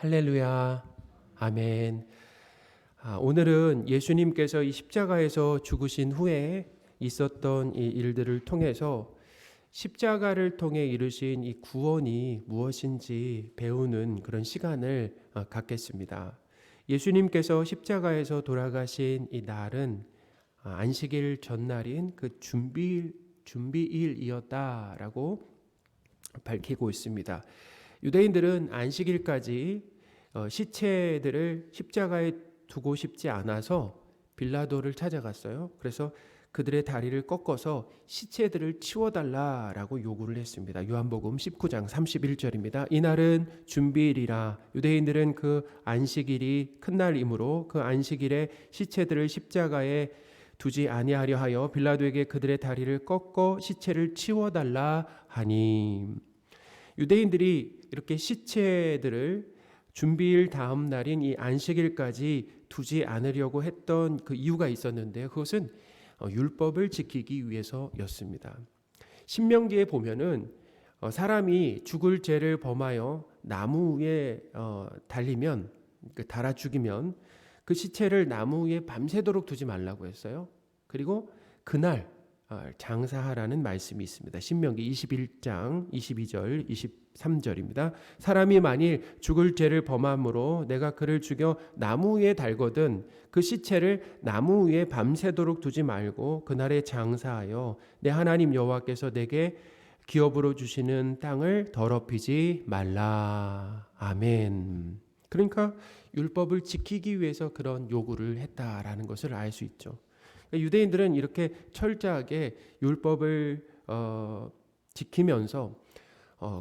할렐루야. 아멘. 오늘은 예수님께서 이 십자가에서 죽으신 후에 있었던 이 일들을 통해서 십자가를 통해 이루신 이 구원이 무엇인지 배우는 그런 시간을 갖겠습니다. 예수님께서 십자가에서 돌아가신 이 날은 안식일 전날인 그 준비일이었다라고 밝히고 있습니다. 유대인들은 안식일까지 시체들을 십자가에 두고 싶지 않아서 빌라도를 찾아갔어요. 그래서 그들의 다리를 꺾어서 시체들을 치워달라라고 요구를 했습니다. 요한복음 19장 31절입니다. 이날은 준비일이라 유대인들은 그 안식일이 큰 날이므로 그 안식일에 시체들을 십자가에 두지 아니하려 하여 빌라도에게 그들의 다리를 꺾어 시체를 치워달라 하니, 유대인들이 이렇게 시체들을 준비일 다음 날인 이 안식일까지 두지 않으려고 했던 그 이유가 있었는데요. 그것은 율법을 지키기 위해서였습니다. 신명기에 보면은 사람이 죽을 죄를 범하여 나무 위에 달리면, 달아 죽이면 그 시체를 나무 위에 밤새도록 두지 말라고 했어요. 그리고 그날 장사하라는 말씀이 있습니다. 신명기 21장 22절 23절입니다. 사람이 만일 죽을 죄를 범함으로 내가 그를 죽여 나무 위에 달거든 그 시체를 나무 위에 밤새도록 두지 말고 그날에 장사하여 내 하나님 여호와께서 내게 기업으로 주시는 땅을 더럽히지 말라. 아멘. 그러니까 율법을 지키기 위해서 그런 요구를 했다라는 것을 알 수 있죠. 유대인들은 이렇게 철저하게 율법을 지키면서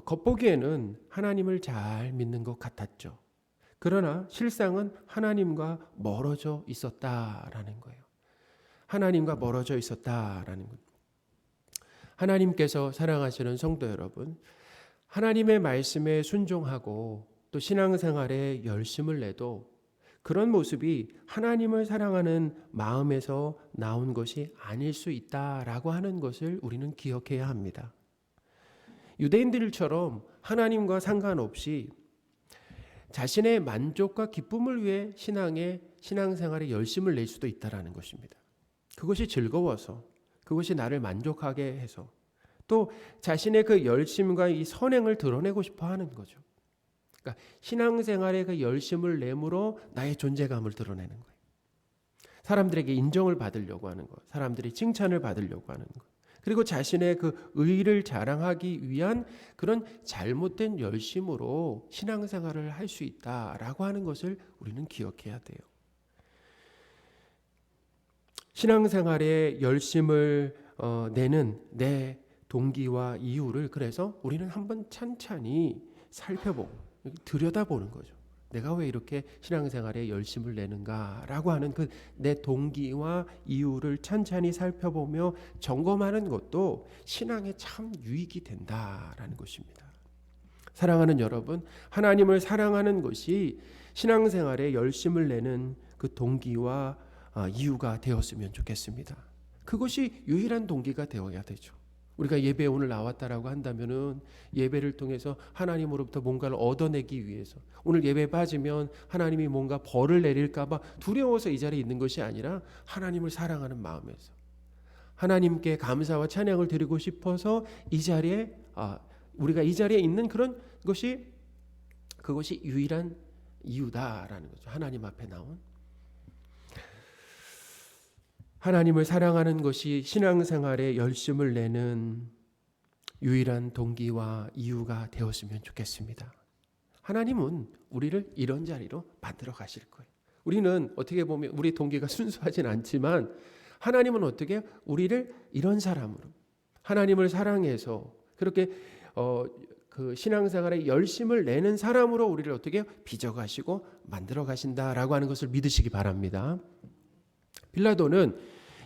겉보기에는 하나님을 잘 믿는 것 같았죠. 그러나 실상은 하나님과 멀어져 있었다라는 거예요. 하나님과 멀어져 있었다라는 것. 하나님께서 사랑하시는 성도 여러분, 하나님의 말씀에 순종하고 또 신앙생활에 열심을 내도 그런 모습이 하나님을 사랑하는 마음에서 나온 것이 아닐 수 있다라고 하는 것을 우리는 기억해야 합니다. 유대인들처럼 하나님과 상관없이 자신의 만족과 기쁨을 위해 신앙생활에 열심을 낼 수도 있다라는 것입니다. 그것이 즐거워서, 그것이 나를 만족하게 해서, 또 자신의 그 열심과 이 선행을 드러내고 싶어 하는 거죠. 그러니까 신앙생활의 그 열심을 내므로 나의 존재감을 드러내는 거예요. 사람들에게 인정을 받으려고 하는 것, 사람들이 칭찬을 받으려고 하는 것, 그리고 자신의 그 의의를 자랑하기 위한 그런 잘못된 열심으로 신앙생활을 할 수 있다라고 하는 것을 우리는 기억해야 돼요. 신앙생활에 열심을 내는 내 동기와 이유를 그래서 우리는 한번 찬찬히 살펴보고 들여다보는 거죠. 내가 왜 이렇게 신앙생활에 열심을 내는가라고 하는 그 내 동기와 이유를 찬찬히 살펴보며 점검하는 것도 신앙에 참 유익이 된다라는 것입니다. 사랑하는 여러분, 하나님을 사랑하는 것이 신앙생활에 열심을 내는 그 동기와 이유가 되었으면 좋겠습니다. 그것이 유일한 동기가 되어야 되죠. 우리가 예배에 오늘 나왔다라고 한다면은 예배를 통해서 하나님으로부터 뭔가를 얻어내기 위해서, 오늘 예배 빠지면 하나님이 뭔가 벌을 내릴까봐 두려워서 이 자리에 있는 것이 아니라 하나님을 사랑하는 마음에서 하나님께 감사와 찬양을 드리고 싶어서 이 자리에 우리가 이 자리에 있는 그것이 유일한 이유다라는 거죠. 하나님 앞에 나온 하나님을 사랑하는 것이 신앙생활에 열심을 내는 유일한 동기와 이유가 되었으면 좋겠습니다. 하나님은 우리를 이런 자리로 만들어 가실 거예요. 우리는 어떻게 보면 우리 동기가 순수하진 않지만 하나님은 어떻게 우리를 이런 사람으로, 하나님을 사랑해서 그렇게 그 신앙생활에 열심을 내는 사람으로 우리를 어떻게 빚어가시고 만들어 가신다라고 하는 것을 믿으시기 바랍니다. 빌라도는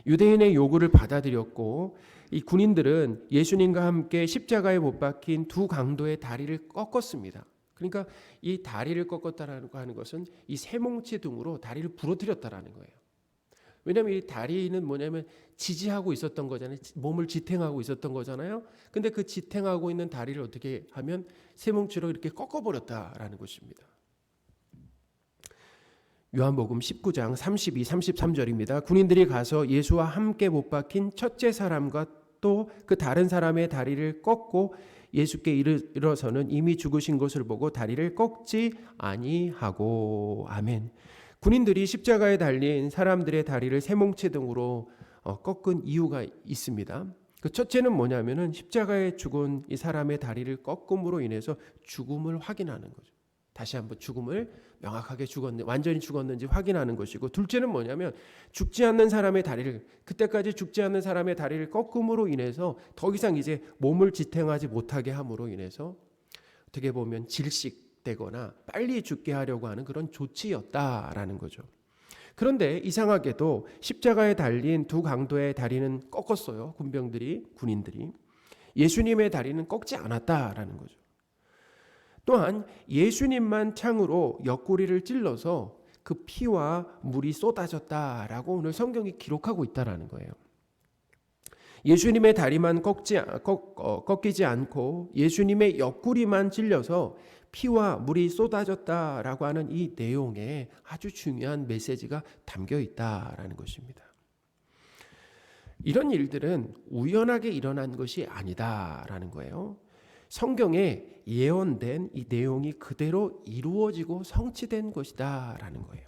유대인의 요구를 받아들였고, 이 군인들은 예수님과 함께 십자가에 못 박힌 두 강도의 다리를 꺾었습니다. 그러니까 이 다리를 꺾었다라고 하는 것은 이 쇠뭉치 등으로 다리를 부러뜨렸다라는 거예요. 왜냐하면 이 다리는 뭐냐면 지지하고 있었던 거잖아요. 몸을 지탱하고 있었던 거잖아요. 근데 그 지탱하고 있는 다리를 어떻게 하면 쇠뭉치로 이렇게 꺾어버렸다라는 것입니다. 요한복음 19장 32, 33절입니다. 군인들이 가서 예수와 함께 못 박힌 첫째 사람과 또 그 다른 사람의 다리를 꺾고 예수께 일어서는 이미 죽으신 것을 보고 다리를 꺾지 아니하고. 아멘. 군인들이 십자가에 달린 사람들의 다리를 쇠뭉치 등으로 꺾은 이유가 있습니다. 그 첫째는 뭐냐면은 십자가에 죽은 이 사람의 다리를 꺾음으로 인해서 죽음을 확인하는 거죠. 다시 한번 죽음을 명확하게 완전히 죽었는지 확인하는 것이고, 둘째는 뭐냐면 죽지 않는 사람의 다리를, 그때까지 죽지 않는 사람의 다리를 꺾음으로 인해서 더 이상 이제 몸을 지탱하지 못하게 함으로 인해서 어떻게 보면 질식되거나 빨리 죽게 하려고 하는 그런 조치였다라는 거죠. 그런데 이상하게도 십자가에 달린 두 강도의 다리는 꺾었어요. 군인들이. 예수님의 다리는 꺾지 않았다라는 거죠. 또한 예수님만 창으로 옆구리를 찔러서 그 피와 물이 쏟아졌다라고 오늘 성경이 기록하고 있다라는 거예요. 예수님의 다리만 꺾이지 않고 예수님의 옆구리만 찔려서 피와 물이 쏟아졌다라고 하는 이 내용에 아주 중요한 메시지가 담겨 있다라는 것입니다. 이런 일들은 우연하게 일어난 것이 아니다라는 거예요. 성경에 예언된 이 내용이 그대로 이루어지고 성취된 것이다라는 거예요.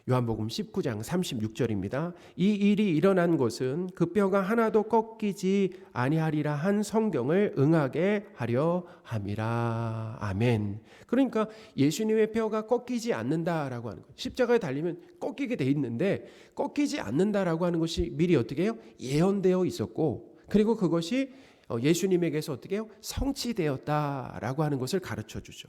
요한복음 19장 36절입니다. 이 일이 일어난 것은 그 뼈가 하나도 꺾이지 아니하리라 한 성경을 응하게 하려 함이라. 아멘. 그러니까 예수님의 뼈가 꺾이지 않는다라고 하는 거예요. 십자가에 달리면 꺾이게 돼 있는데 꺾이지 않는다라고 하는 것이 미리 어떻게 해요? 예언되어 있었고, 그리고 그것이 예수님에게서 어떻게 해요? 성취되었다라고 하는 것을 가르쳐 주죠.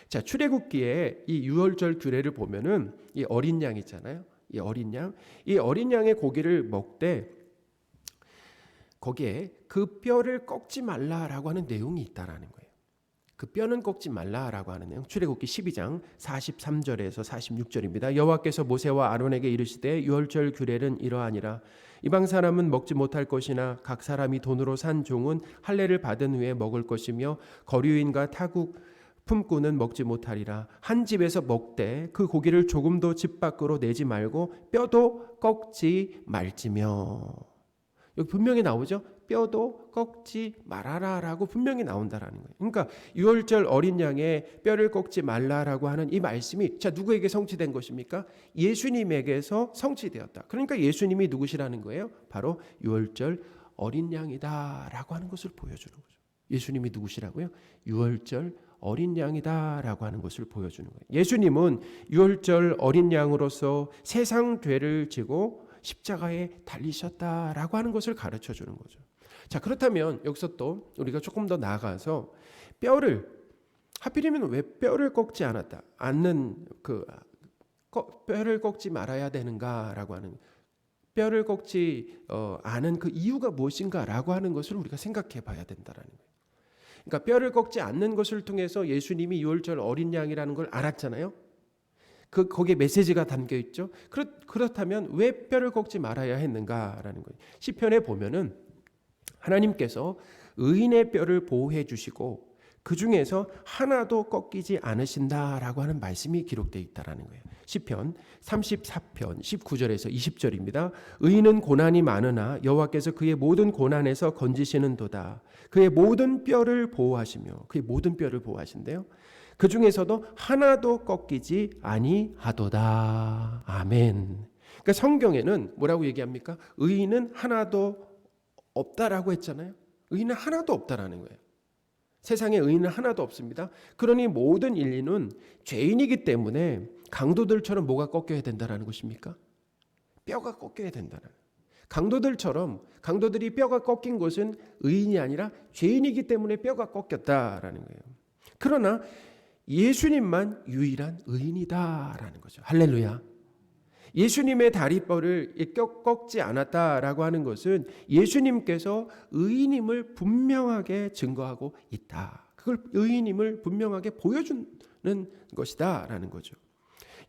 자, 출애굽기에 이 유월절 규례를 보면은 이 어린 양 있잖아요. 이 어린 양의 고기를 먹되 거기에 그 뼈를 꺾지 말라라고 하는 내용이 있다라는 거예요. 그 뼈는 꺾지 말라라고 하는 내용. 출애굽기 12장 43절에서 46절입니다. 여호와께서 모세와 아론에게 이르시되 유월절 규례는 이러하니라. 이방 사람은 먹지 못할 것이나 각 사람이 돈으로 산 종은 할례를 받은 후에 먹을 것이며 거류인과 타국 품꾼은 먹지 못하리라. 한 집에서 먹되 그 고기를 조금도 집 밖으로 내지 말고 뼈도 꺾지 말지며. 여기 분명히 나오죠. 뼈도 꺾지 말아라라고 분명히 나온다라는 거예요. 그러니까 유월절 어린 양의 뼈를 꺾지 말라라고 하는 이 말씀이 자 누구에게 성취된 것입니까? 예수님에게서 성취되었다. 그러니까 예수님이 누구시라는 거예요? 바로 유월절 어린 양이다라고 하는 것을 보여주는 거죠. 예수님이 누구시라고요? 유월절 어린 양이다라고 하는 것을 보여주는 거예요. 예수님은 유월절 어린 양으로서 세상 죄를 지고 십자가에 달리셨다라고 하는 것을 가르쳐 주는 거죠. 자, 그렇다면 여기서 또 우리가 조금 더 나아가서 하필이면 왜 뼈를 꺾지 않는 뼈를 꺾지 말아야 되는가라고 하는, 뼈를 꺾지 않은 그 이유가 무엇인가라고 하는 것을 우리가 생각해 봐야 된다라는 거예요. 그러니까 뼈를 꺾지 않는 것을 통해서 예수님이 유월절 어린 양이라는 걸 알았잖아요. 거기에 메시지가 담겨 있죠. 그렇다면 왜 뼈를 꺾지 말아야 했는가라는 거예요. 시편에 보면은 하나님께서 의인의 뼈를 보호해 주시고 그 중에서 하나도 꺾이지 않으신다라고 하는 말씀이 기록되어 있다라는 거예요. 시편 34편 19절에서 20절입니다. 의인은 고난이 많으나 여호와께서 그의 모든 고난에서 건지시는도다. 그의 모든 뼈를 보호하시며, 그의 모든 뼈를 보호하신대요. 그 중에서도 하나도 꺾이지 아니하도다. 아멘. 그러니까 성경에는 뭐라고 얘기합니까? 의인은 하나도 없다라고 했잖아요. 의인은 하나도 없다라는 거예요. 세상에 의인은 하나도 없습니다. 그러니 모든 인류는 죄인이기 때문에 강도들처럼 뭐가 꺾여야 된다라는 것입니까? 뼈가 꺾여야 된다는. 강도들이 뼈가 꺾인 것은 의인이 아니라 죄인이기 때문에 뼈가 꺾였다라는 거예요. 그러나 예수님만 유일한 의인이다라는 거죠. 할렐루야. 예수님의 다리뼈를 꺾지 않았다라고 하는 것은 예수님께서 의인임을 분명하게 증거하고 있다. 그걸 의인임을 분명하게 보여주는 것이다라는 거죠.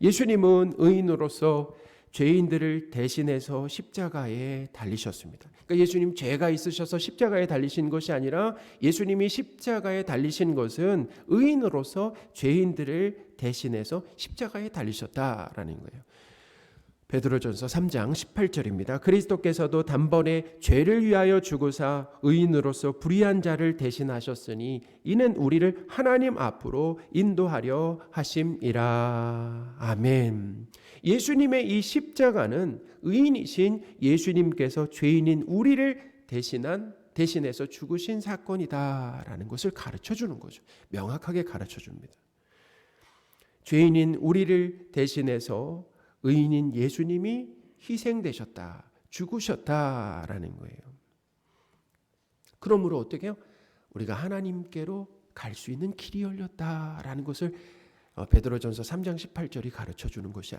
예수님은 의인으로서 죄인들을 대신해서 십자가에 달리셨습니다. 그러니까 예수님 죄가 있으셔서 십자가에 달리신 것이 아니라 예수님이 십자가에 달리신 것은 의인으로서 죄인들을 대신해서 십자가에 달리셨다라는 거예요. 베드로전서 3장 18절입니다. 그리스도께서도 단번에 죄를 위하여 죽으사 의인으로서 불의한 자를 대신하셨으니 이는 우리를 하나님 앞으로 인도하려 하심이라. 아멘. 예수님의 이 십자가는 의인이신 예수님께서 죄인인 우리를 대신해서 죽으신 사건이다라는 것을 가르쳐 주는 거죠. 명확하게 가르쳐 줍니다. 죄인인 우리를 대신해서 의인인 예수님이 희생되셨다, 죽으셨다라는 거예요. 그러므로 어떻게 해요? 우리가 하나님께로 갈 수 있는 길이 열렸다라는 것을 베드로전서 3장 18절이 가르쳐 주는 것이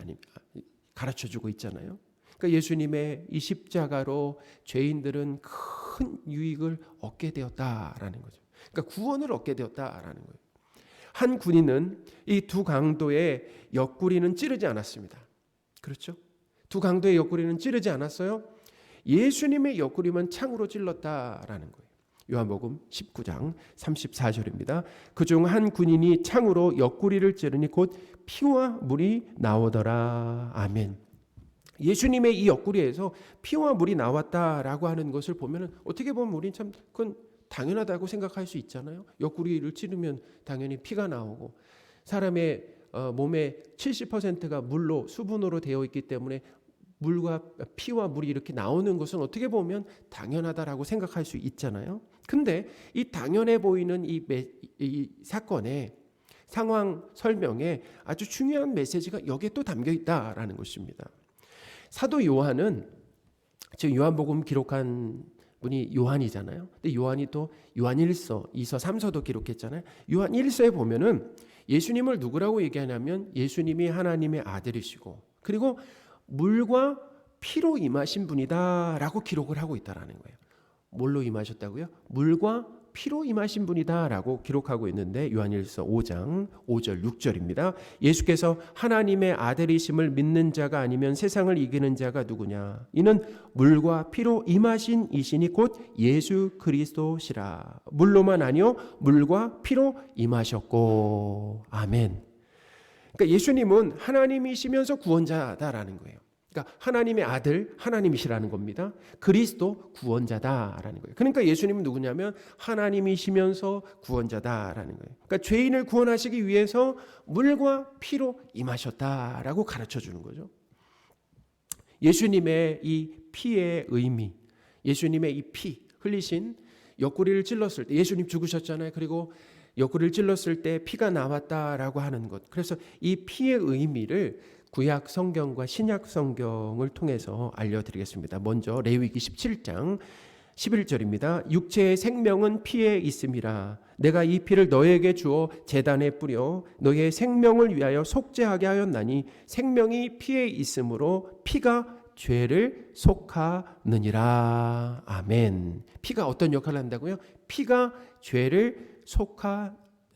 가르쳐 주고 있잖아요. 그러니까 예수님의 이 십자가로 죄인들은 큰 유익을 얻게 되었다라는 거죠. 그러니까 구원을 얻게 되었다라는 거예요. 한 군인은 이 두 강도의 옆구리는 찌르지 않았습니다. 그렇죠? 두 강도의 옆구리는 찌르지 않았어요. 예수님의 옆구리만 창으로 찔렀다라는 거예요. 요한복음 19장 34절입니다. 그중 한 군인이 창으로 옆구리를 찌르니 곧 피와 물이 나오더라. 아멘. 예수님의 이 옆구리에서 피와 물이 나왔다라고 하는 것을 보면 어떻게 보면 우리는 참 그건 당연하다고 생각할 수 있잖아요. 옆구리를 찌르면 당연히 피가 나오고 사람의 몸의 70%가 물로 수분으로 되어 있기 때문에 물과 피와 물이 이렇게 나오는 것은 어떻게 보면 당연하다라고 생각할 수 있잖아요. 근데 이 당연해 보이는 이 사건의 상황 설명에 아주 중요한 메시지가 여기에 또 담겨 있다라는 것입니다. 사도 요한은 지금 요한복음 기록한 분이 요한이잖아요. 근데 요한이 또 요한 1서, 2서, 3서도 기록했잖아요. 요한 1서에 보면은 예수님을 누구라고 얘기하냐면 예수님이 하나님의 아들이시고 그리고 물과 피로 임하신 분이다라고 기록을 하고 있다라는 거예요. 뭘로 임하셨다고요? 물과 피로 임하신 분이다라고 기록하고 있는데 요한일서 5장 5절 6절입니다. 예수께서 하나님의 아들이심을 믿는 자가 아니면 세상을 이기는 자가 누구냐? 이는 물과 피로 임하신 이신이 곧 예수 그리스도시라. 물로만 아니요 물과 피로 임하셨고. 아멘. 그러니까 예수님은 하나님이시면서 구원자다라는 거예요. 그러니까 하나님의 아들, 하나님이시라는 겁니다. 그리스도 구원자다라는 거예요. 그러니까 예수님은 누구냐면 하나님이시면서 구원자다라는 거예요. 그러니까 죄인을 구원하시기 위해서 물과 피로 임하셨다라고 가르쳐 주는 거죠. 예수님의 이 피의 의미, 예수님의 이 피 흘리신 옆구리를 찔렀을 때 예수님 죽으셨잖아요. 그리고 옆구리를 찔렀을 때 피가 나왔다라고 하는 것. 그래서 이 피의 의미를 구약 성경과 신약 성경을 통해서 알려드리겠습니다. 먼저 레위기 17장 11절입니다. 육체의 생명은 피에 있음이라. 내가 이 피를 너에게 주어 제단에 뿌려 너의 생명을 위하여 속죄하게 하였나니 생명이 피에 있으므로 피가 죄를 속하느니라. 아멘. 피가 어떤 역할을 한다고요? 피가 죄를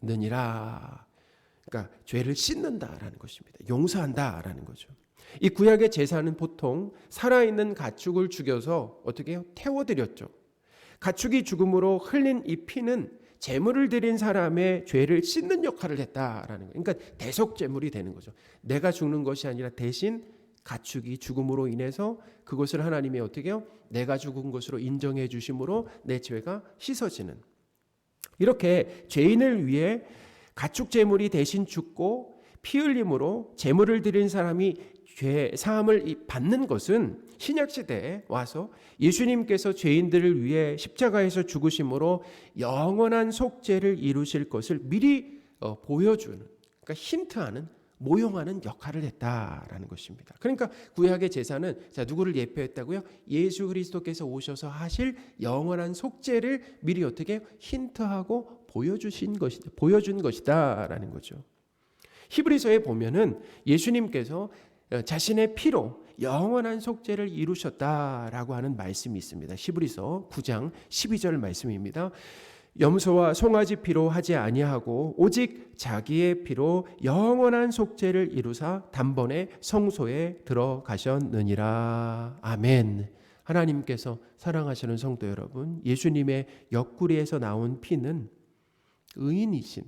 속하느니라. 그러니까 죄를 씻는다라는 것입니다. 용서한다라는 거죠. 이 구약의 제사는 보통 살아있는 가축을 죽여서 어떻게 해요? 태워드렸죠. 가축이 죽음으로 흘린 이 피는 제물을 드린 사람의 죄를 씻는 역할을 했다라는 거예요. 그러니까 대속 제물이 되는 거죠. 내가 죽는 것이 아니라 대신 가축이 죽음으로 인해서 그것을 하나님이 어떻게 해요? 내가 죽은 것으로 인정해 주심으로 내 죄가 씻어지는. 이렇게 죄인을 위해 가축 제물이 대신 죽고 피 흘림으로 제물을 드린 사람이 죄 사함을 받는 것은 신약 시대에 와서 예수님께서 죄인들을 위해 십자가에서 죽으심으로 영원한 속죄를 이루실 것을 미리 보여주는, 그러니까 힌트하는, 모형하는 역할을 했다라는 것입니다. 그러니까 구약의 제사는 누구를 예표했다고요? 예수 그리스도께서 오셔서 하실 영원한 속죄를 미리 어떻게 힌트하고 보여준 것이다라는 거죠. 히브리서에 보면은 예수님께서 자신의 피로 영원한 속죄를 이루셨다라고 하는 말씀이 있습니다. 히브리서 9장 12절 말씀입니다. 염소와 송아지 피로 하지 아니하고 오직 자기의 피로 영원한 속죄를 이루사 단번에 성소에 들어가셨느니라. 아멘. 하나님께서 사랑하시는 성도 여러분, 예수님의 옆구리에서 나온 피는 의인이신,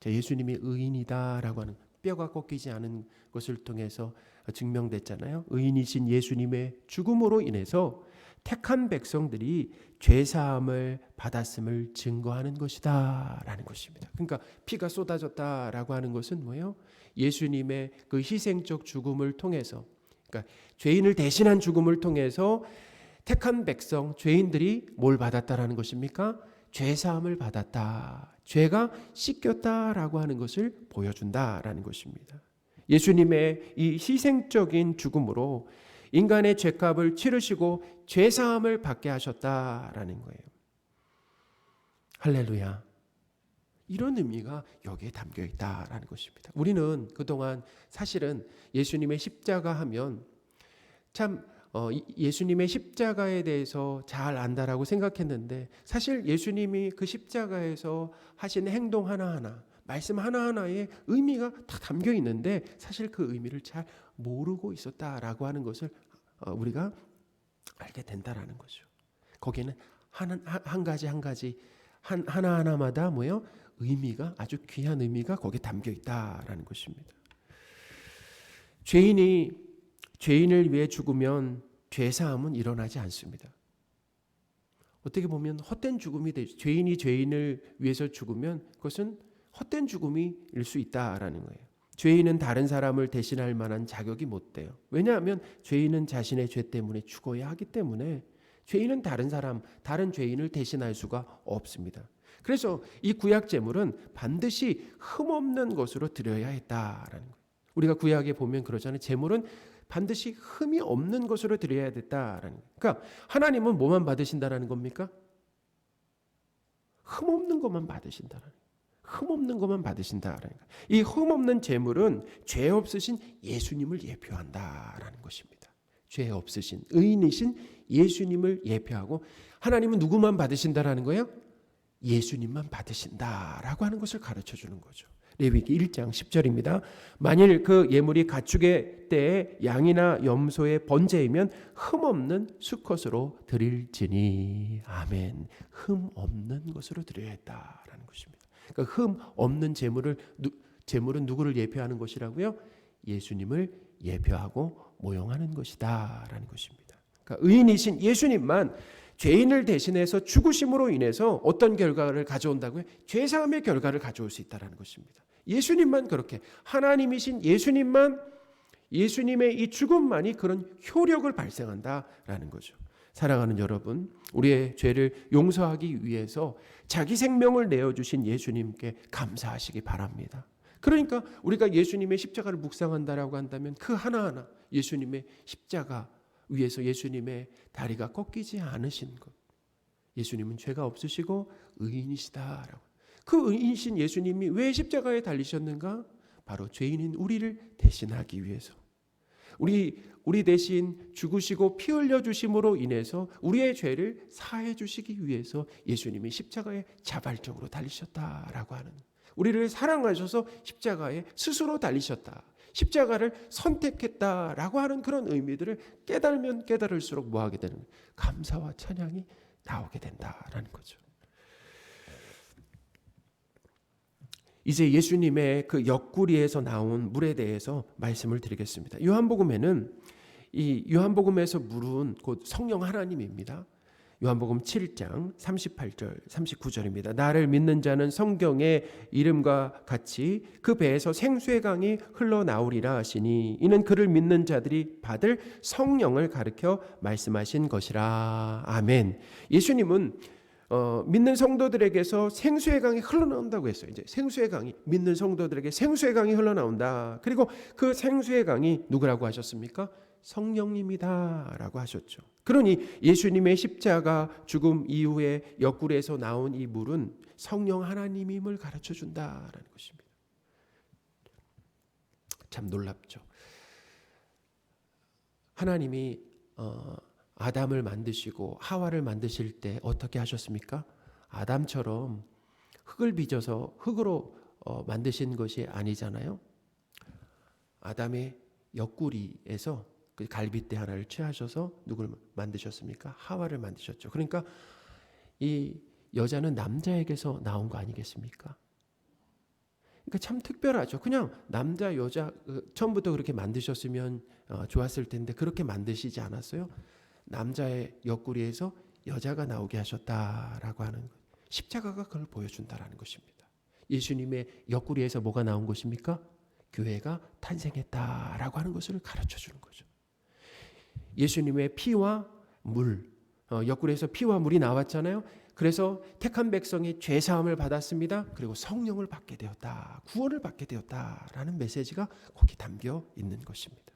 예수님이 의인이다라고 하는, 뼈가 꺾이지 않은 것을 통해서 증명됐잖아요. 의인이신 예수님의 죽음으로 인해서 택한 백성들이 죄사함을 받았음을 증거하는 것이다 라는 것입니다. 그러니까 피가 쏟아졌다라고 하는 것은 뭐예요? 예수님의 그 희생적 죽음을 통해서, 그러니까 죄인을 대신한 죽음을 통해서 택한 백성, 죄인들이 뭘 받았다라는 것입니까? 죄사함을 받았다, 죄가 씻겼다라고 하는 것을 보여준다라는 것입니다. 예수님의 이 희생적인 죽음으로 인간의 죄값을 치르시고 죄사함을 받게 하셨다라는 거예요. 할렐루야. 이런 의미가 여기에 담겨 있다라는 것입니다. 우리는 그동안 사실은 예수님의 십자가 하면 참 예수님의 십자가에 대해서 잘 안다라고 생각했는데, 사실 예수님이 그 십자가에서 하신 행동 하나하나, 말씀 하나하나에 의미가 다 담겨 있는데 사실 그 의미를 잘 모르고 있었다라고 하는 것을 우리가 알게 된다라는 거죠. 거기는 한 가지 하나하나마다 뭐예요? 의미가, 아주 귀한 의미가 거기에 담겨 있다라는 것입니다. 죄인을 위해 죽으면 죄사함은 일어나지 않습니다. 어떻게 보면 헛된 죽음이 되죠. 죄인이 죄인을 위해서 죽으면 그것은 헛된 죽음일 수 있다라는 거예요. 죄인은 다른 사람을 대신할 만한 자격이 못 돼요. 왜냐하면 죄인은 자신의 죄 때문에 죽어야 하기 때문에 죄인은 다른 죄인을 대신할 수가 없습니다. 그래서 이 구약 제물은 반드시 흠없는 것으로 드려야 했다라는 거예요. 우리가 구약에 보면 그러잖아요. 제물은 반드시 흠이 없는 것으로 드려야 됐다라는 거예요. 그러니까 하나님은 뭐만 받으신다라는 겁니까? 흠없는 것만 받으신다라는 거예요. 흠없는 것만 받으신다라는 거예요. 이 흠없는 제물은 죄 없으신 예수님을 예표한다라는 것입니다. 죄 없으신 의인이신 예수님을 예표하고, 하나님은 누구만 받으신다라는 거예요? 예수님만 받으신다라고 하는 것을 가르쳐 주는 거죠. 레위기 1장 10절입니다. 만일 그 예물이 가축의 때에 양이나 염소의 번제이면 흠없는 수컷으로 드릴지니. 아멘. 흠없는 것으로 드려야 했다라는 것입니다. 그러니까 흠없는 제물은 누구를 예표하는 것이라고요? 예수님을 예표하고 모형하는 것이다라는 것입니다. 그러니까 의인이신 예수님만 죄인을 대신해서 죽으심으로 인해서 어떤 결과를 가져온다고요? 죄사함의 결과를 가져올 수 있다는 것입니다. 예수님만 그렇게, 하나님이신 예수님만, 예수님의 이 죽음만이 그런 효력을 발생한다라는 거죠. 사랑하는 여러분, 우리의 죄를 용서하기 위해서 자기 생명을 내어주신 예수님께 감사하시기 바랍니다. 그러니까 우리가 예수님의 십자가를 묵상한다라고 한다면 그 하나하나, 예수님의 십자가 위에서 예수님의 다리가 꺾이지 않으신 것, 예수님은 죄가 없으시고 의인이시다라고. 그 의인이신 예수님이 왜 십자가에 달리셨는가? 바로 죄인인 우리를 대신하기 위해서, 우리 대신 죽으시고 피 흘려 주심으로 인해서 우리의 죄를 사해 주시기 위해서 예수님이 십자가에 자발적으로 달리셨다라고 하는, 우리를 사랑하셔서 십자가에 스스로 달리셨다, 십자가를 선택했다라고 하는 그런 의미들을 깨달으면 깨달을수록 뭐하게 되는 거예요? 감사와 찬양이 나오게 된다라는 거죠. 이제 예수님의 그 옆구리에서 나온 물에 대해서 말씀을 드리겠습니다. 요한복음에는, 이 요한복음에서 물은 곧 성령 하나님입니다. 요한복음 7장 38절 39절입니다. 나를 믿는 자는 성경의 이름과 같이 그 배에서 생수의 강이 흘러나오리라 하시니 이는 그를 믿는 자들이 받을 성령을 가르쳐 말씀하신 것이라. 아멘. 예수님은 믿는 성도들에게서 생수의 강이 흘러나온다고 했어요. 이제 생수의 강이, 믿는 성도들에게 생수의 강이 흘러나온다. 그리고 그 생수의 강이 누구라고 하셨습니까? 성령님이다 라고 하셨죠. 그러니 예수님의 십자가 죽음 이후에 옆구리에서 나온 이 물은 성령 하나님임을 가르쳐 준다라는 것입니다. 참 놀랍죠. 하나님이 아담을 만드시고 하와를 만드실 때 어떻게 하셨습니까? 아담처럼 흙을 빚어서 흙으로 만드신 것이 아니잖아요. 아담의 옆구리에서 그 갈빗대 하나를 취하셔서 누굴 만드셨습니까? 하와를 만드셨죠. 그러니까 이 여자는 남자에게서 나온 거 아니겠습니까? 그러니까 참 특별하죠. 그냥 남자 여자 처음부터 그렇게 만드셨으면 좋았을 텐데 그렇게 만드시지 않았어요. 남자의 옆구리에서 여자가 나오게 하셨다라고 하는 것. 십자가가 그걸 보여준다라는 것입니다. 예수님의 옆구리에서 뭐가 나온 것입니까? 교회가 탄생했다라고 하는 것을 가르쳐 주는 거죠. 예수님의 피와 물, 옆구리에서 피와 물이 나왔잖아요. 그래서 택한 백성이 죄 사함을 받았습니다. 그리고 성령을 받게 되었다, 구원을 받게 되었다라는 메시지가 거기 담겨 있는 것입니다.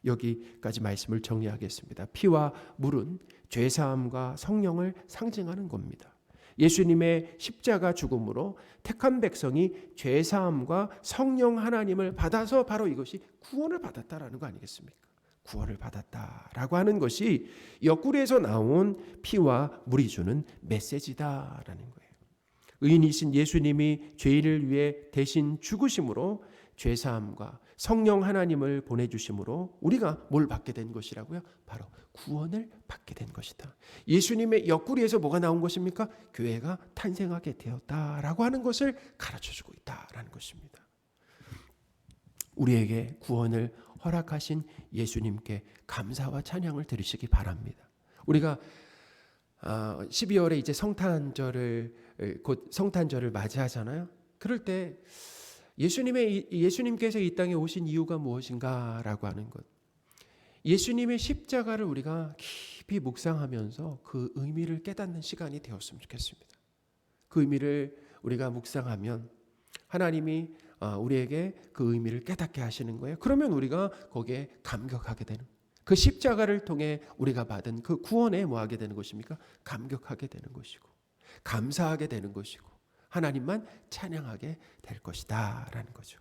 여기까지 말씀을 정리하겠습니다. 피와 물은 죄 사함과 성령을 상징하는 겁니다. 예수님의 십자가 죽음으로 택한 백성이 죄 사함과 성령 하나님을 받아서 바로 이것이 구원을 받았다라는 거 아니겠습니까? 구원을 받았다라고 하는 것이 옆구리에서 나온 피와 물이 주는 메시지다라는 거예요. 의인이신 예수님이 죄인을 위해 대신 죽으심으로 죄사함과 성령 하나님을 보내주심으로 우리가 뭘 받게 된 것이라고요? 바로 구원을 받게 된 것이다. 예수님의 옆구리에서 뭐가 나온 것입니까? 교회가 탄생하게 되었다라고 하는 것을 가르쳐주고 있다라는 것입니다. 우리에게 구원을 허락하신 예수님께 감사와 찬양을 드리시기 바랍니다. 우리가 12월에 이제 곧 성탄절을 맞이하잖아요. 그럴 때 예수님께서 이 땅에 오신 이유가 무엇인가라고 하는 것. 예수님의 십자가를 우리가 깊이 묵상하면서 그 의미를 깨닫는 시간이 되었으면 좋겠습니다. 그 의미를 우리가 묵상하면 하나님이 우리에게 그 의미를 깨닫게 하시는 거예요. 그러면 우리가 거기에 감격하게 되는, 그 십자가를 통해 우리가 받은 그 구원에 뭐하게 되는 것입니까? 감격하게 되는 것이고 감사하게 되는 것이고 하나님만 찬양하게 될 것이다 라는 거죠.